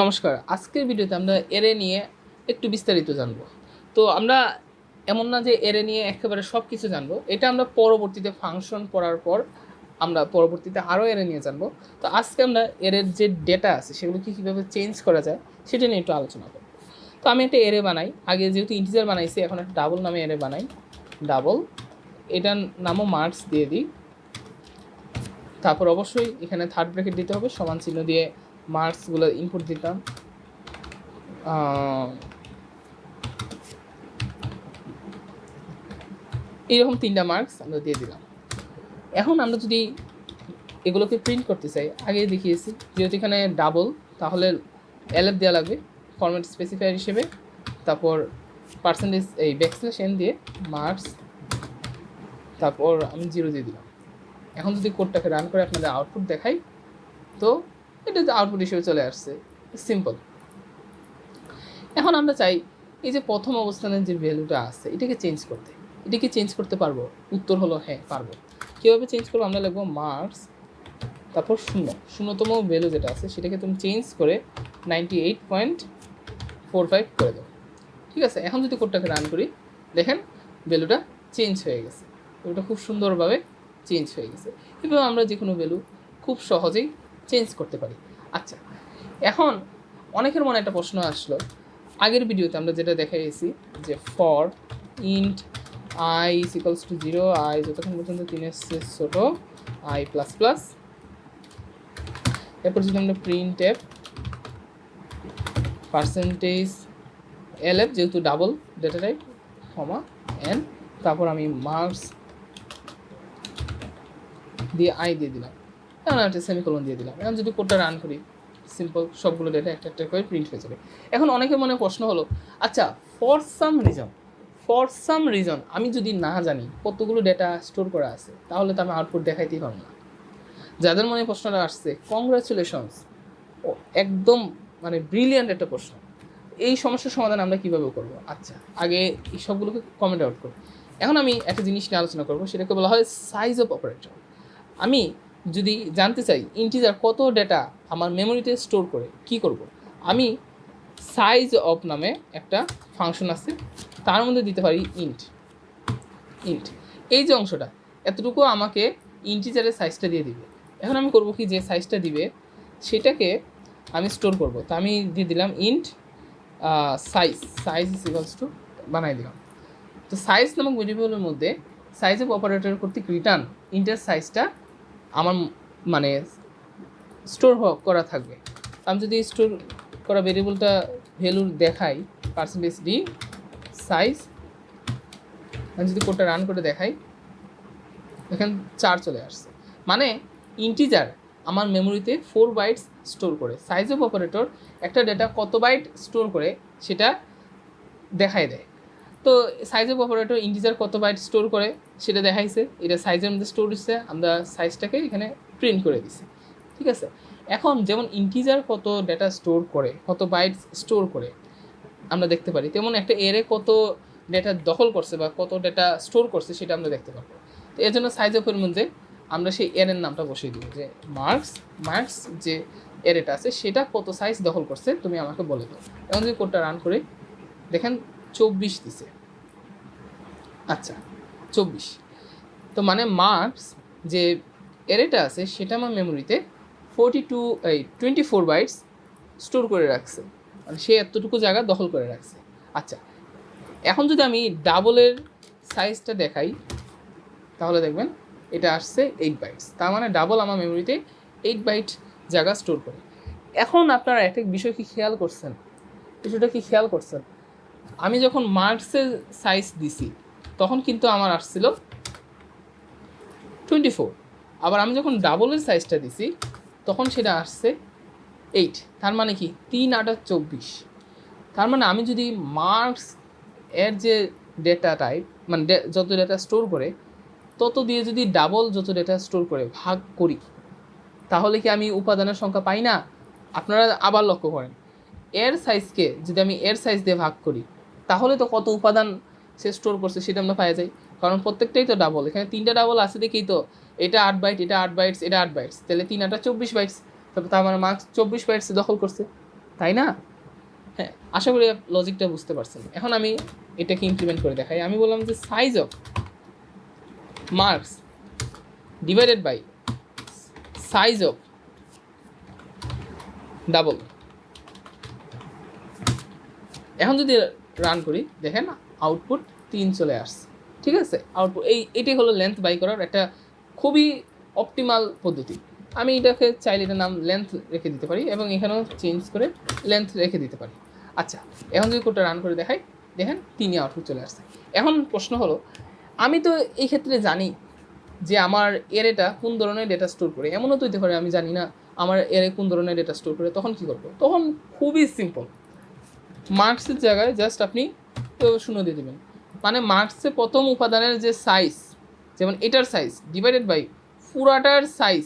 নমস্কার। আজকের ভিডিওতে আমরা অ্যারে নিয়ে একটু বিস্তারিত জানব। তো আমরা এমন না যে অ্যারে নিয়ে একেবারে সব কিছু জানবো, এটা আমরা পরবর্তীতে ফাংশন পড়ার পর আমরা পরবর্তীতে আরও অ্যারে নিয়ে জানবো। তো আজকে আমরা অ্যারের যে ডেটা আছে সেগুলোকে কীভাবে চেঞ্জ করা যায় সেটা নিয়ে একটু আলোচনা করব। তো আমি একটা অ্যারে বানাই, আগে যেহেতু ইন্টিজার বানাইছি এখন একটা ডাবল নামে অ্যারে বানাই। ডাবল, এটার নামও মার্কস দিয়ে দিই। তারপর অবশ্যই এখানে থার্ড ব্র্যাকেট দিতে হবে, সমান চিহ্ন দিয়ে মার্কসগুলো ইনপুট দিতাম। এইরকম 3টা মার্কস আমরা দিয়ে দিলাম। এখন আমরা যদি এগুলোকে প্রিন্ট করতে চাই, আগে দেখিয়েছি যেহেতু এখানে ডাবল, তাহলে এলএফ দেওয়া লাগবে ফরম্যাট স্পেসিফায়ার হিসেবে। তারপর পার্সেন্টেজ এই ব্যাকস্ল্যাশ এন দিয়ে মার্কস, তারপর আমি 0 দিয়ে দিলাম। এখন যদি কোডটাকে রান করে আপনাদের আউটপুট দেখাই, তো এটা আউটপুট হিসেবে চলে আসছে, সিম্পল। এখন আমরা চাই এই যে প্রথম অবস্থানের যে ভ্যালুটা আছে এটাকে চেঞ্জ করতে। এটাকে চেঞ্জ করতে পারবো? উত্তর হলো হ্যাঁ, পারবো। কীভাবে চেঞ্জ করবো? আমরা লিখবো মার্কস, তারপর 0তম ভ্যালু যেটা আছে সেটাকে তুমি চেঞ্জ করে 98.45 করে দেবো। ঠিক আছে, এখন যদি কোডটাকে রান করি, দেখেন ভ্যালুটা চেঞ্জ হয়ে গেছে। ভ্যালুটা খুব সুন্দরভাবে চেঞ্জ হয়ে গেছে। এভাবে আমরা যে কোনো ভ্যালু খুব সহজেই চেঞ্জ করতে পারি। আচ্ছা, এখন অনেকের মনে একটা প্রশ্ন আসলো, আগের ভিডিওতে আমরা যেটা দেখাইছি যে for int I is equals to 0, I যতক্ষণ পর্যন্ত 3-এর চেয়ে ছোটো, আই প্লাস প্লাস, এরপর যদি আমরা প্রিন্ট এফ পার্সেন্টেজ এলএফ যেহেতু ডাবল ডেটা টাইপ, কমা এন, তারপর আমি মার্কস দিয়ে আই দিয়ে দিলাম, এখন একটা সেমিকোলন দিয়ে দিলাম। এখন যদি কোডটা রান করি, সিম্পল সবগুলো ডেটা একটা একটা করে প্রিন্ট হয়ে যাবে। এখন অনেকের মনে প্রশ্ন হলো, আচ্ছা ফর সাম রিজন আমি যদি না জানি কতগুলো ডেটা স্টোর করা আছে, তাহলে তো আমি আউটপুট দেখাইতেই পারবো না। যাদের মনে প্রশ্নটা আসছে, কংগ্রাচুলেশনস, ও একদম মানে ব্রিলিয়ান্ট একটা প্রশ্ন। এই সমস্যার সমাধান আমরা কীভাবে করবো? আচ্ছা, আগে এই সবগুলোকে কমেন্ট আউট করবো। এখন আমি একটা জিনিস নিয়ে আলোচনা করবো, সেটাকে বলা হয় সাইজ অফ অপারেটর। আমি যদি জানতে চাই ইন্টিজার কত ডেটা আমার মেমোরিতে স্টোর করে, কি করব? আমি সাইজ অফ নামে একটা ফাংশন আছে, তার মধ্যে দিতে পারি ইন্ট। এই যে অংশটা এতটুকু আমাকে ইন্টিজারের সাইজটা দিয়ে দিবে। এখন আমি করব কি, যে সাইজটা দিবে সেটাকে আমি স্টোর করব। তো আমি দিয়ে দিলাম int size is equals to, বানাই দিলাম। তো সাইজ নামক ভেরিয়েবলের মধ্যে সাইজ অফ অপারেটর কর্তৃক রিটার্ন ইন্টের সাইজটা আমার মানে স্টোর করা থাকবে। আমি যদি স্টোর করা ভেরিয়েবলটা ভ্যালু দেখাই পার্সেন্টেজ ডি সাইজ, আমি যদি কোডটা রান করে দেখাই, এখানে 4 চলে আসছে। মানে ইন্টিজার আমার মেমোরিতে 4 বাইটস স্টোর করে। সাইজ অফ অপারেটর একটা ডেটা কত বাইট স্টোর করে সেটা দেখাই দেয়। তো সাইজ অফ অপারেটর ইন্টিজার কত বাইট স্টোর করে সেটা দেখাইছে, এটা সাইজের মধ্যে স্টোর হচ্ছে, আমরা সাইজটাকে এখানে প্রিন্ট করে দিছি। ঠিক আছে, এখন যেমন ইন্টিজার কত ডেটা স্টোর করে, কত বাইট স্টোর করে আমরা দেখতে পারি, তেমন একটা এরে কত ডেটা দখল করছে বা কত ডেটা স্টোর করছে সেটা আমরা দেখতে পাবো। তো এর জন্য সাইজ অফের মধ্যে আমরা সেই এরের নামটা বসিয়ে দিব, যে মার্কস যে এরেটা আছে সেটা কত সাইজ দখল করছে তুমি আমাকে বলে দাও। এখন যদি কোডটা রান করে দেখেন 24 দিছে। আচ্ছা 24, তো মানে মার্কস যে এরেটা আছে সেটা আমার মেমোরিতে 24 বাইটস স্টোর করে রাখছে, মানে সে এতটুকু জায়গা দখল করে রাখছে। আচ্ছা, এখন যদি আমি ডাবলের সাইজটা দেখাই, তাহলে দেখবেন এটা আসছে 8 বাইটস। তার মানে ডাবল আমার মেমোরিতে 8 বাইট জায়গা স্টোর করে। এখন আপনারা একটা বিষয় কি খেয়াল করছেন, আমি যখন মার্কসের সাইজ দিছি তখন কিন্তু আমার আসছিল 24, আবার আমি যখন ডাবলের সাইজটা দিছি তখন সেটা আসছে 8। তার মানে কি 3 × 24। তার মানে আমি যদি মার্কস এর যে ডেটা টাইপ মানে যত ডেটা স্টোর করে তত দিয়ে যদি ডাবল যত ডেটা স্টোর করে ভাগ করি, তাহলে কি আমি উপাদানের সংখ্যা পাই না? আপনারা আবার লক্ষ্য করেন, এর সাইজকে যদি আমি এর সাইজ দিয়ে ভাগ করি, তাহলে তো কত উপাদান সে স্টোর করছে সেটা আমরা পাওয়া যাই, কারণ প্রত্যেকটাই তো ডাবল। এখানে 3টা ডাবল আছে দেখেই তো এটা 8 বাইট, এটা 8 বাইটস, এটা 8 বাইটস, তাহলে 3 × 24 বাইটস। তার মানে মার্কস 24 বাইটস দখল করছে। তাই না? হ্যাঁ, আশা করি লজিকটা বুঝতে পারছেন। এখন আমি এটাকে ইমপ্লিমেন্ট করে দেখাই। আমি বললাম যে size of marks divided by size of double. এখন যদি রান করি দেখেন আউটপুট 3 চলে আসছে। ঠিক আছে, আউটপুট এটাই হলো লেন্থ বাই করার একটা খুবই অপটিমাল পদ্ধতি। আমি এটাকে চাইলে এটার নাম লেন্থ রেখে দিতে পারি এবং এখানেও চেঞ্জ করে লেন্থ রেখে দিতে পারি। আচ্ছা, এখন যদি কোডটা রান করে দেখাই দেখেন 3 আউটপুট চলে আসছে। এখন প্রশ্ন হলো, আমি তো এই ক্ষেত্রে জানি যে আমার এরেটা কোন ধরনের ডেটা স্টোর করে, এমনও তো হতে পারে আমি জানি না আমার এরে কোন ধরনের ডেটা স্টোর করে। তখন কী করবো? তখন খুবই সিম্পল, মার্কসের জায়গায় জাস্ট আপনি 0 দিয়ে দেবেন। মানে মার্কসে প্রথম উপাদানের যে সাইজ, যেমন এটার সাইজ ডিভাইডেড বাই পুরাটার সাইজ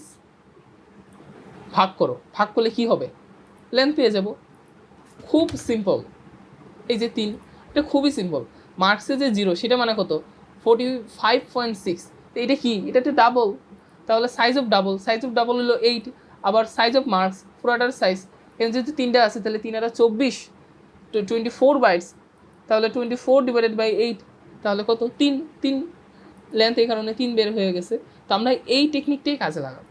ভাগ করো। ভাগ করলে কী হবে? লেন্থ পেয়ে যাব। খুব সিম্পল। এই যে 3, এটা খুবই সিম্পল। মার্কসে যে 0 সেটা মানে কত? 45.6। তো এটা কি? এটা তো ডাবল। তাহলে সাইজ অফ ডাবল হলো 8। আবার সাইজ অফ মার্কস পুরাটার সাইজ, এখানে যেহেতু 3টা আছে তাহলে 3 আর 24, 24 বাইটস। তাহলে 24 ডিভাইডেড বাই 8, তাহলে কত? 3 লেন্থ, এই কারণে 3 বের হয়ে গেছে। তো আমরা এই টেকনিকটাই কাজে লাগাবো।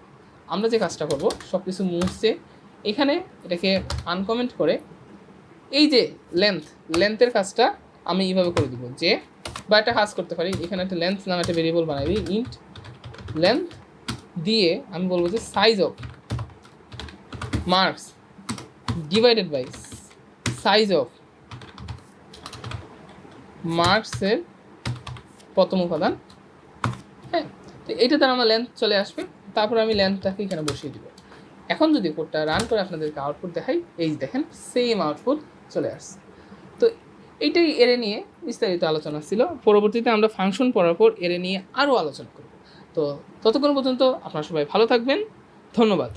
আমরা যে কাজটা করবো, সব কিছু মুছছে এখানে এটাকে আনকমেন্ট করে এই যে লেন্থের কাজটা আমি এইভাবে করে দিব যে, বা একটা কাজ করতে পারি, এখানে একটা লেন্থ নামে একটা ভেরিয়েবল বানাই দিই, ইন্ট লেন্থ দিয়ে আমি বলবো যে size of marks divided by size of মার্কসের প্রথম উপাদান। হ্যাঁ, তো এইটা তার আমার লেন্থ চলে আসবে। তারপর আমি লেন্থটাকে এখানে বসিয়ে দিব। এখন যদি কোডটা রান করে আপনাদেরকে আউটপুট দেখাই, এই দেখেন সেম আউটপুট চলে আসছে। তো এইটাই এরে নিয়ে বিস্তারিত আলোচনা ছিল। পরবর্তীতে আমরা ফাংশন পড়ার পর এরে নিয়ে আরও আলোচনা করব। তো ততক্ষণ পর্যন্ত আপনারা সবাই ভালো থাকবেন। ধন্যবাদ।